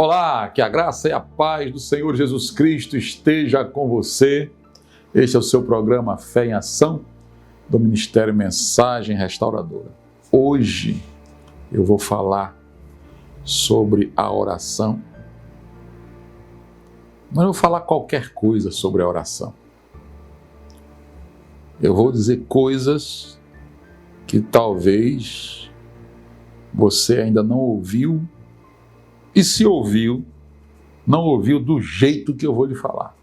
Olá, que a graça e a paz do Senhor Jesus Cristo esteja com você. Este é o seu programa Fé em Ação, do Ministério Mensagem Restauradora. Hoje eu vou falar sobre a oração. Não vou falar qualquer coisa sobre a oração. Eu vou dizer coisas que talvez você ainda não ouviu, e se ouviu, não ouviu do jeito que eu vou lhe falar.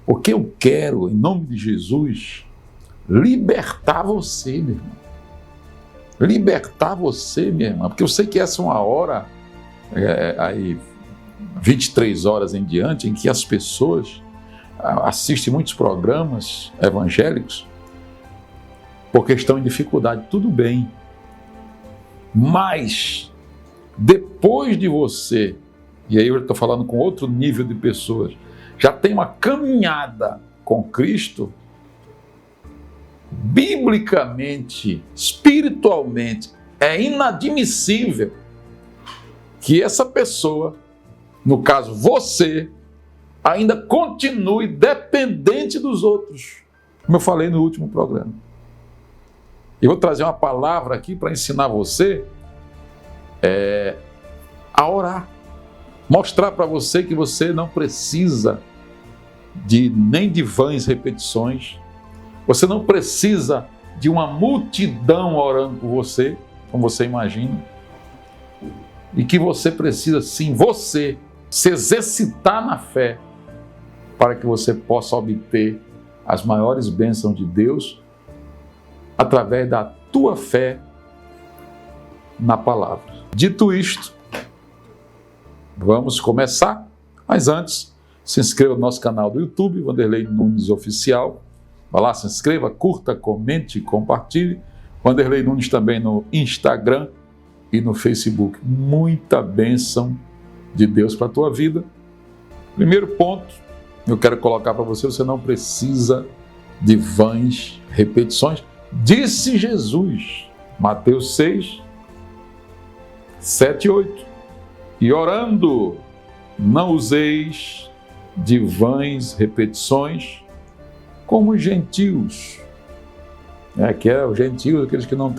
Porque eu quero, em nome de Jesus, libertar você, meu irmão. Libertar você, minha irmã. Porque eu sei que essa é uma hora, aí 23 horas em diante, em que as pessoas assistem muitos programas evangélicos porque estão em dificuldade. Tudo bem. Mas depois de você, e aí eu estou falando com outro nível de pessoas, já tem uma caminhada com Cristo, biblicamente, espiritualmente, é inadmissível que essa pessoa, no caso você, ainda continue dependente dos outros, como eu falei no último programa. Eu vou trazer uma palavra aqui para ensinar você a orar. Mostrar para você que você não precisa nem de vãs repetições. Você não precisa de uma multidão orando por você, como você imagina. E que você precisa, sim, você se exercitar na fé para que você possa obter as maiores bênçãos de Deus através da tua fé na palavra. Dito isto, vamos começar, mas antes, se inscreva no nosso canal do YouTube, Wanderley Nunes Oficial. Vá lá, se inscreva, curta, comente, compartilhe. Wanderley Nunes também no Instagram e no Facebook. Muita bênção de Deus para a tua vida. Primeiro ponto, eu quero colocar para você, você não precisa de vãs repetições. Disse Jesus, Mateus 6, 7 e 8. E orando, não useis de vãs repetições, como os gentios. Que é os gentios, aqueles que não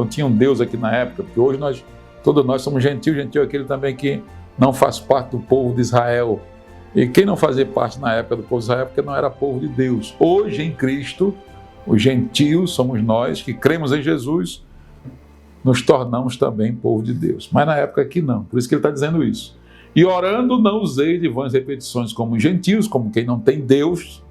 tinham Deus aqui na época, porque hoje todos nós somos gentios. Gentio é aquele também que não faz parte do povo de Israel. E quem não fazia parte na época do povo de Israel, porque não era povo de Deus. Hoje, em Cristo, os gentios somos nós que cremos em Jesus, nos tornamos também povo de Deus. Mas na época aqui não, por isso que ele está dizendo isso. E orando, não usei de vãs repetições como os gentios, como quem não tem Deus,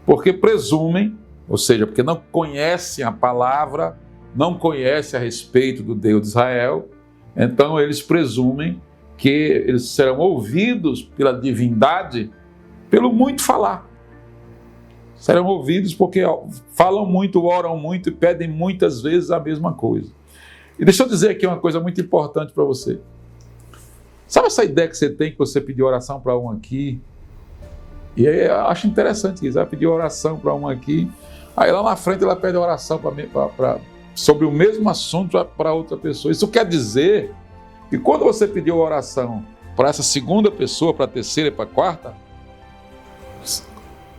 porque presumem, ou seja, porque não conhecem a palavra, não conhecem a respeito do Deus de Israel, então eles presumem que eles serão ouvidos pela divindade pelo muito falar. Serão ouvidos porque falam muito, oram muito e pedem muitas vezes a mesma coisa. E deixa eu dizer aqui uma coisa muito importante para você. Sabe essa ideia que você tem, que você pediu oração para um aqui? E aí eu acho interessante isso. Ela pediu oração para um aqui, aí lá na frente ela pede oração sobre o mesmo assunto para outra pessoa. Isso quer dizer que quando você pediu oração para essa segunda pessoa, para a terceira e para a quarta,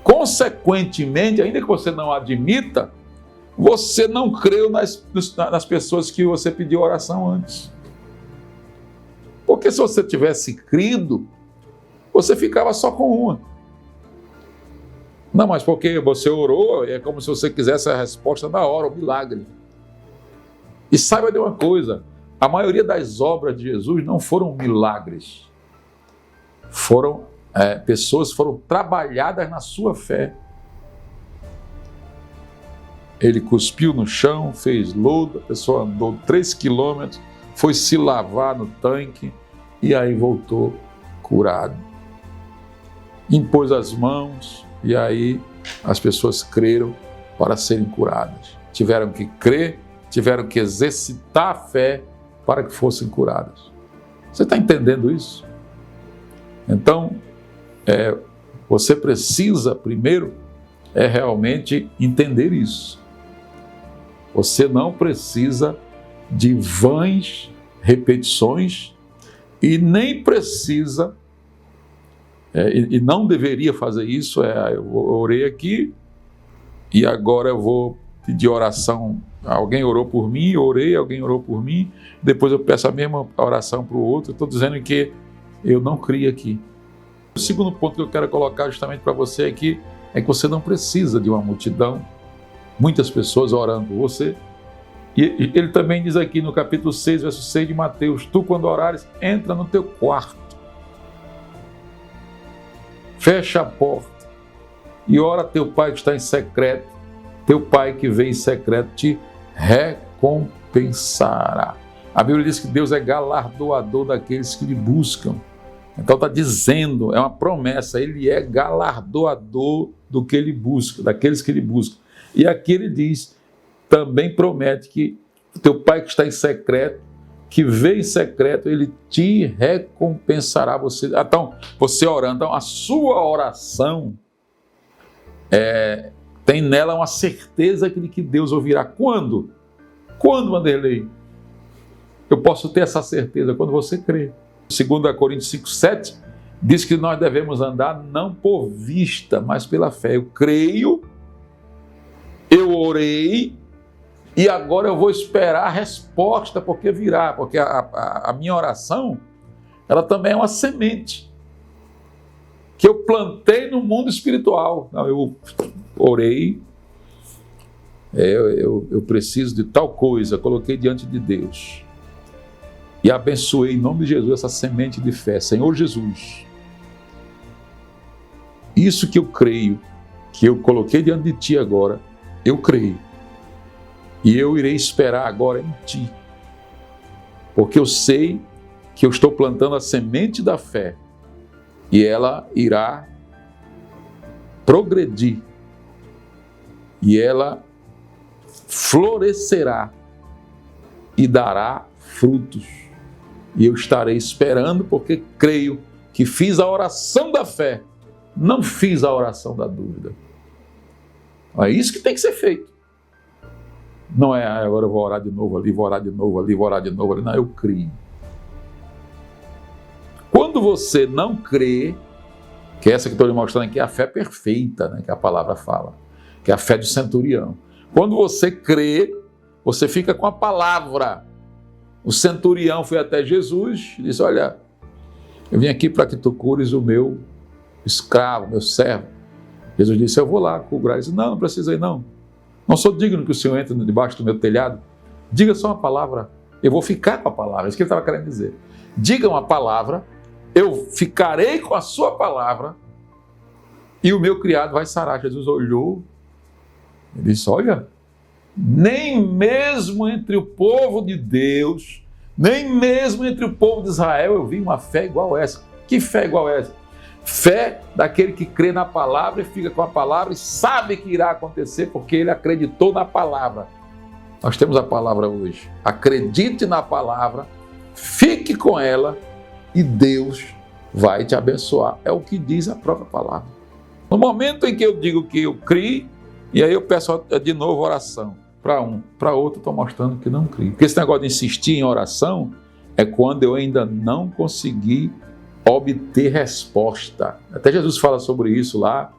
consequentemente, ainda que você não admita, você não creu nas pessoas que você pediu oração antes. Porque se você tivesse crido, você ficava só com uma. Não, mas porque você orou, é como se você quisesse a resposta na hora, o milagre. E saiba de uma coisa, a maioria das obras de Jesus não foram milagres. Pessoas foram trabalhadas na sua fé. Ele cuspiu no chão, fez lodo, a pessoa andou 3 quilômetros, foi se lavar no tanque e aí voltou curado. Impôs as mãos e aí as pessoas creram para serem curadas. Tiveram que crer, tiveram que exercitar a fé para que fossem curadas. Você está entendendo isso? Então, você precisa primeiro realmente entender isso. Você não precisa de vãs repetições E nem precisa, e não deveria fazer isso, eu orei aqui e agora eu vou pedir oração. Alguém orou por mim, eu orei, alguém orou por mim, depois eu peço a mesma oração para o outro. Estou dizendo que eu não criei aqui. O segundo ponto que eu quero colocar justamente para você aqui é que você não precisa de uma multidão, muitas pessoas orando por você. E ele também diz aqui no capítulo 6, verso 6 de Mateus: tu, quando orares, entra no teu quarto, fecha a porta e ora a teu pai que está em secreto. Teu pai que vem em secreto te recompensará. A Bíblia diz que Deus é galardoador daqueles que lhe buscam. Então está dizendo, é uma promessa, ele é galardoador do que ele busca, daqueles que ele busca. E aqui ele diz, também promete que teu pai que está em secreto, que vem em secreto, ele te recompensará. Então, você orando, então a sua oração tem nela uma certeza de que Deus ouvirá. Quando? Quando, Wanderlei? Eu posso ter essa certeza quando você crê. 2 Coríntios 5,7 diz que nós devemos andar não por vista, mas pela fé. Eu creio, eu orei e agora eu vou esperar a resposta, porque virá. Porque a minha oração, ela também é uma semente que eu plantei no mundo espiritual. Eu orei, eu preciso de tal coisa, coloquei diante de Deus e abençoei em nome de Jesus essa semente de fé. Senhor Jesus, isso que eu creio, que eu coloquei diante de Ti agora, eu creio e eu irei esperar agora em Ti, porque eu sei que eu estou plantando a semente da fé e ela irá progredir e ela florescerá e dará frutos. E eu estarei esperando, porque creio que fiz a oração da fé, não fiz a oração da dúvida. É isso que tem que ser feito. Não é agora eu vou orar de novo ali, vou orar de novo ali, vou orar de novo ali. Não, eu creio. Quando você não crê, que é essa que estou lhe mostrando aqui, é a fé perfeita, né, que a palavra fala, que é a fé do centurião. Quando você crê, você fica com a palavra. O centurião foi até Jesus e disse: olha, eu vim aqui para que tu cures o meu escravo, meu servo. Jesus disse: eu vou lá curar. Ele disse: não precisa ir não. Não sou digno que o Senhor entre debaixo do meu telhado. Diga só uma palavra, eu vou ficar com a palavra. É isso que ele estava querendo dizer. Diga uma palavra, eu ficarei com a sua palavra e o meu criado vai sarar. Jesus olhou, ele disse: olha, nem mesmo entre o povo de Deus, nem mesmo entre o povo de Israel eu vi uma fé igual a essa. Que fé igual a essa? Fé daquele que crê na palavra e fica com a palavra e sabe que irá acontecer porque ele acreditou na palavra. Nós temos a palavra hoje. Acredite na palavra, fique com ela e Deus vai te abençoar. É o que diz a própria palavra. No momento em que eu digo que eu criei, e aí eu peço de novo oração. Para um, para outro, estou mostrando que não crio. Porque esse negócio de insistir em oração é quando eu ainda não consegui obter resposta. Até Jesus fala sobre isso lá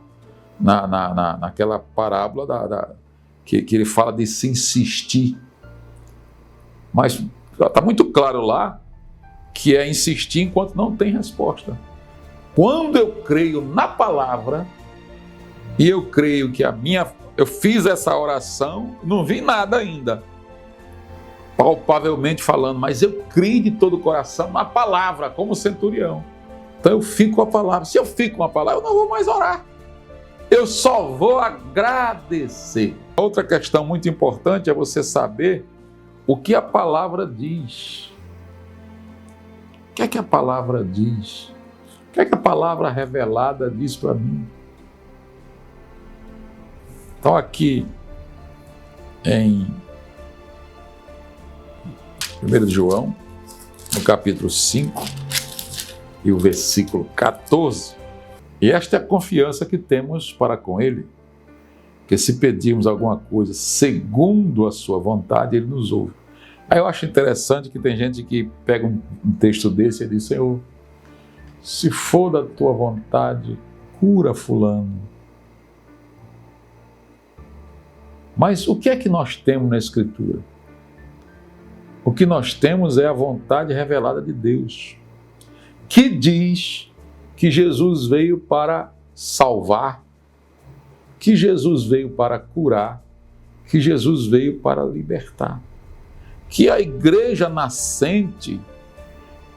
naquela parábola que ele fala de se insistir. Mas está muito claro lá que é insistir enquanto não tem resposta. Quando eu creio na palavra e eu creio que eu fiz essa oração, não vi nada ainda, palpavelmente falando, mas eu criei de todo o coração na palavra, como centurião. Então eu fico com a palavra. Se eu fico com a palavra, eu não vou mais orar. Eu só vou agradecer. Outra questão muito importante é você saber o que a palavra diz. O que é que a palavra diz? O que é que a palavra revelada diz para mim? Então aqui em 1 João, no capítulo 5 e o versículo 14, e esta é a confiança que temos para com Ele, que se pedirmos alguma coisa segundo a sua vontade, Ele nos ouve. Aí eu acho interessante que tem gente que pega um texto desse e diz: Senhor, se for da tua vontade, cura fulano. Mas o que é que nós temos na Escritura? O que nós temos é a vontade revelada de Deus, que diz que Jesus veio para salvar, que Jesus veio para curar, que Jesus veio para libertar. Que a igreja nascente,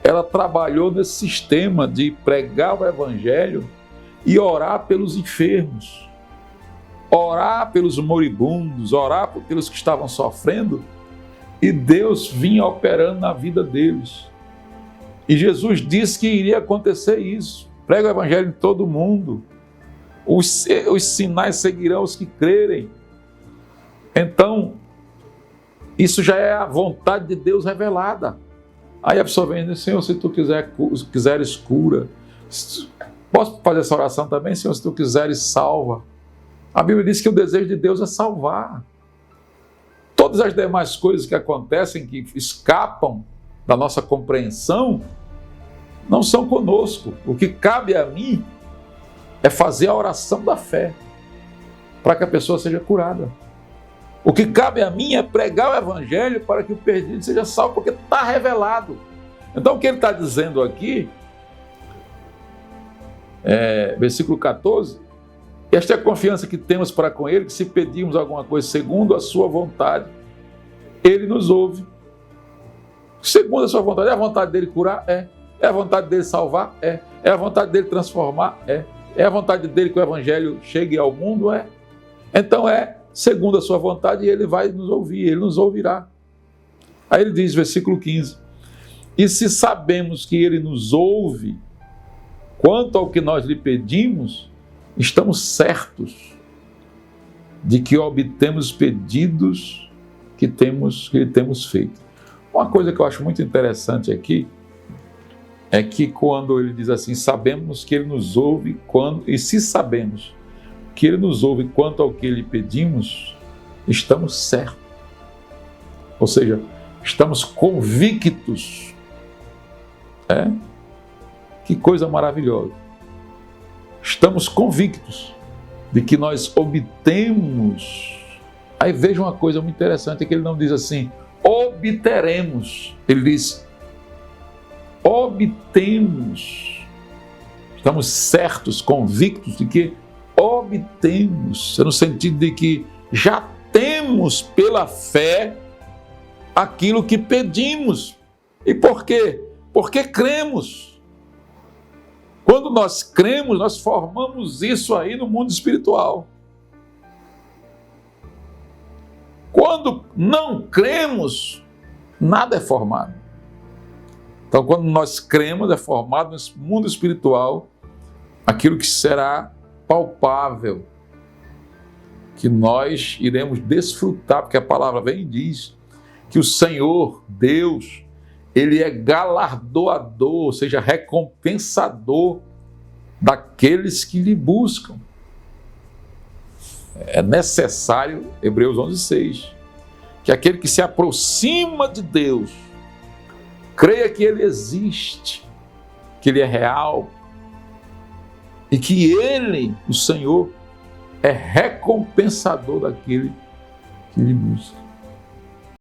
ela trabalhou nesse sistema de pregar o evangelho e orar pelos enfermos, orar pelos moribundos, orar pelos que estavam sofrendo, e Deus vinha operando na vida deles. E Jesus disse que iria acontecer isso. Prega o evangelho em todo mundo. Os sinais seguirão os que crerem. Então, isso já é a vontade de Deus revelada. Aí a pessoa vem e diz: Senhor, se tu quiseres cura. Posso fazer essa oração também? Senhor, se tu quiseres salva. A Bíblia diz que o desejo de Deus é salvar. Todas as demais coisas que acontecem, que escapam da nossa compreensão, não são conosco. O que cabe a mim é fazer a oração da fé, para que a pessoa seja curada. O que cabe a mim é pregar o evangelho para que o perdido seja salvo, porque está revelado. Então o que ele está dizendo aqui, versículo 14, esta é a confiança que temos para com ele, que se pedirmos alguma coisa segundo a sua vontade, ele nos ouve. Segundo a sua vontade, é a vontade dele curar? É a vontade dele salvar? É a vontade dele transformar? É a vontade dele que o evangelho chegue ao mundo? Então segundo a sua vontade, e ele vai nos ouvir, ele nos ouvirá. Aí ele diz, versículo 15, e se sabemos que ele nos ouve, quanto ao que nós lhe pedimos, estamos certos de que obtemos pedidos que lhe temos feito. Uma coisa que eu acho muito interessante aqui é que quando ele diz assim, sabemos que ele nos ouve e se sabemos que ele nos ouve quanto ao que lhe pedimos, estamos certos. Ou seja, estamos convictos. Que coisa maravilhosa. Estamos convictos de que nós obtemos. Aí veja uma coisa muito interessante, é que ele não diz assim, obteremos. Ele diz, obtemos. Estamos certos, convictos de que obtemos, no sentido de que já temos pela fé aquilo que pedimos. E por quê? Porque cremos. Quando nós cremos, nós formamos isso aí no mundo espiritual. Quando não cremos, nada é formado. Então, quando nós cremos, é formado nesse mundo espiritual aquilo que será palpável, que nós iremos desfrutar, porque a palavra vem e diz que o Senhor, Deus, ele é galardoador, ou seja, recompensador daqueles que lhe buscam. É necessário, Hebreus 11:6, que aquele que se aproxima de Deus, creia que ele existe, que ele é real, e que ele, o Senhor, é recompensador daquele que lhe busca.